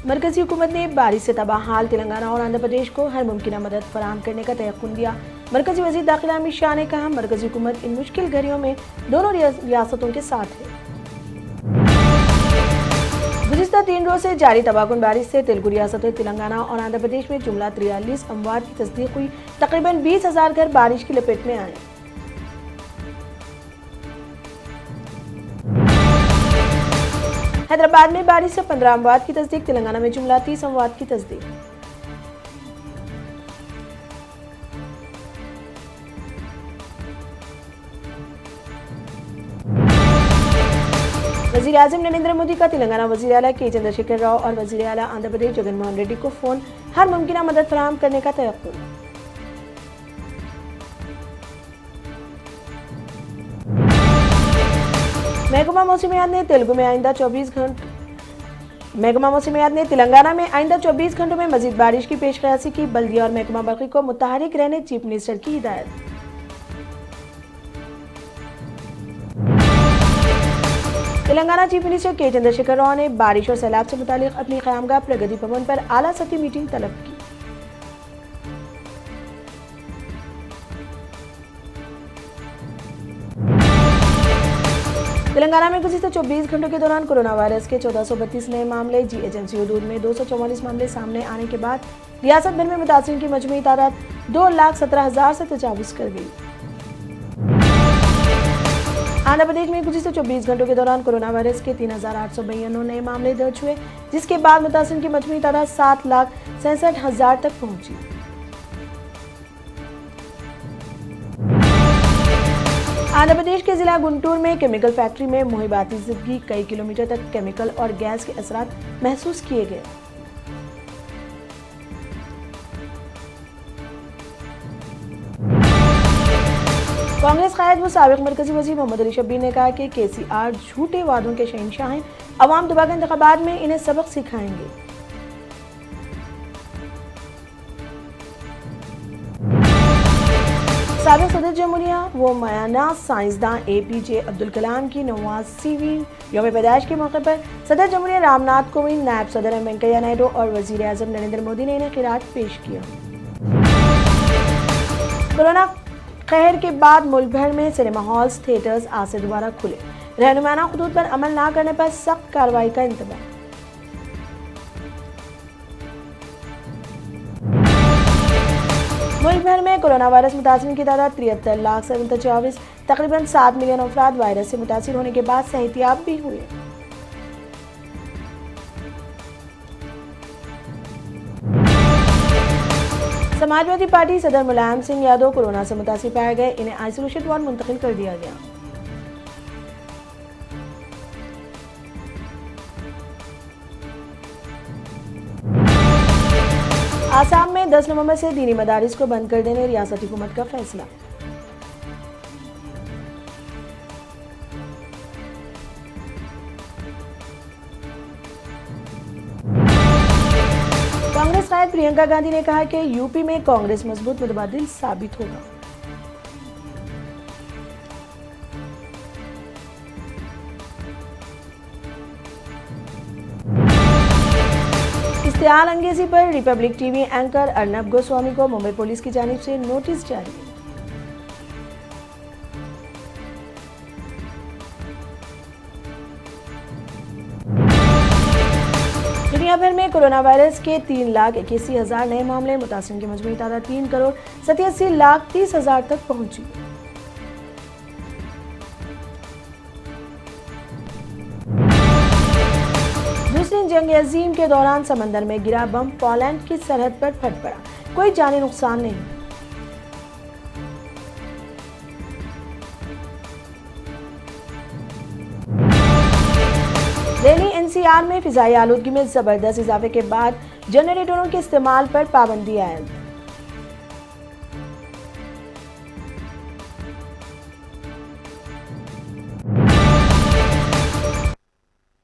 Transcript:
मरकजी हुकूमत ने बारिश से तबाह हाल तेलंगाना और आंध्र प्रदेश को हर मुमकिन मदद फराहम करने का तयक़ुन दिया। मरकजी वज़ीर दाखिला अमित शाह ने कहा, मरकजी हुकूमत इन मुश्किल घड़ियों में दोनों रियासतों के साथ है। गुज़िश्ता 3 रोज़ से जारी तबाहकुन बारिश से तेलुगु रियासतों तेलंगाना और आंध्र प्रदेश में जुमला 43 अमवात की तस्दीक हुई। तकरीबन 20,000 घर बारिश की लपेट में आए। हैदराबाद में बारिश से 15 अमवात की तस्दीक, तेलंगाना में जुमला 30 अमवात की तस्दीक। वज़ीर आज़म नरेंद्र मोदी का तेलंगाना वज़ीर आला के चंद्रशेखर राव और वज़ीर आला आंध्र प्रदेश जगनमोहन रेड्डी को फोन, हर मुमकिन मदद फराहम करने का तयक़ुन। महकमा मौसमियात ने तेलंगाना में आइंदा 24 घंटों में मजीद बारिश की पेशकयासी की। बल्दिया और महकमा बरक़ी को मुतहरिक रहने चीफ मिनिस्टर की हिदायत। तेलंगाना चीफ मिनिस्टर के चंद्रशेखर राव ने बारिश और सैलाब से मुतालिक अपनी क़यामगाह प्रगति भवन पर आला सतही मीटिंग तलब की। तेलंगाना में गुज़िश्ता 24 घंटों के दौरान कोरोना वायरस के 1432 नए मामले, जीएचएमसी हदूद में 244 मामले सामने आने के बाद रियासत भर में मुतासिरीन की मजमूई तादाद 2,17,000 से तजावुज़ कर गई। आंध्र प्रदेश में गुज़िश्ता 24 घंटों के दौरान कोरोना वायरस के 3,892 नए मामले दर्ज हुए, जिसके बाद मुतासिरीन की मजमूई तादाद 7,67,000 तक पहुंची। आंध्र प्रदेश के जिला गुंटूर में केमिकल फैक्ट्री में मुहिबाती ज़िंदगी, कई किलोमीटर तक केमिकल और गैस के असरात महसूस किए गए। कांग्रेस कायद व साबिक मरकजी वज़ीर मोहम्मद अली शब्बीर ने कहा कि केसीआर झूठे वादों के शहंशाह हैं, अवाम दोबारा इंतखाबात में इन्हें सबक सिखाएंगे। साबिक सदर जमहूरिया व मयाना साइंसदान APJ अब्दुल कलाम की 89वीं यौम पैदाइश के मौके पर सदर जमहूरिया रामनाथ कोविंद, नायब सदर वेंकैया नायडू और वज़ीर आज़म नरेंद्र मोदी ने इन्हें खिरात पेश किया। कोरोना कहर के बाद मुल्क भर में सिनेमा हॉल्स, थिएटर्स आज से दोबारा खुले। रहनुमाना हुदूद पर अमल न करने पर सख्त कार्रवाई का इंतबाह। मुल्क भर में कोरोना वायरस मुतासिरीन की तादाद 73 लाख से तजाविज़, तकरीबन 7 मिलियन अफराद वायरस से मुतासिर होने के बाद सेहतियाब भी हुए। समाजवादी पार्टी सदर मुलायम सिंह यादव कोरोना से मुतासिर पाए गए, इन्हें आइसोलेशन वार्ड मुंतकिल कर दिया गया। आसाम में 10 नवंबर से दीनी मदारिस को बंद कर देने रियासती हुकूमत का फैसला। कांग्रेस कायद प्रियंका गांधी ने कहा कि यूपी में कांग्रेस मजबूत मुतबादिल साबित होगा। इश्तिहाल अंगेजी पर Republic TV anchor Arnab Goswami को मुंबई पुलिस की जानिब से नोटिस जारी। दुनिया भर में कोरोना वायरस के 3,81,000 नए मामले, मुतासिरीन की मजमूई तादाद 3,87,30,000 तक पहुंची। दूसरी जंग अजीम के दौरान समंदर में गिरा बम पोलैंड की सरहद पर फट पड़ा, कोई जानी नुकसान नहीं। दिल्ली NCR में फिजाई आलूदगी में जबरदस्त इजाफे के बाद जनरेटरों के इस्तेमाल पर पाबंदी आयद।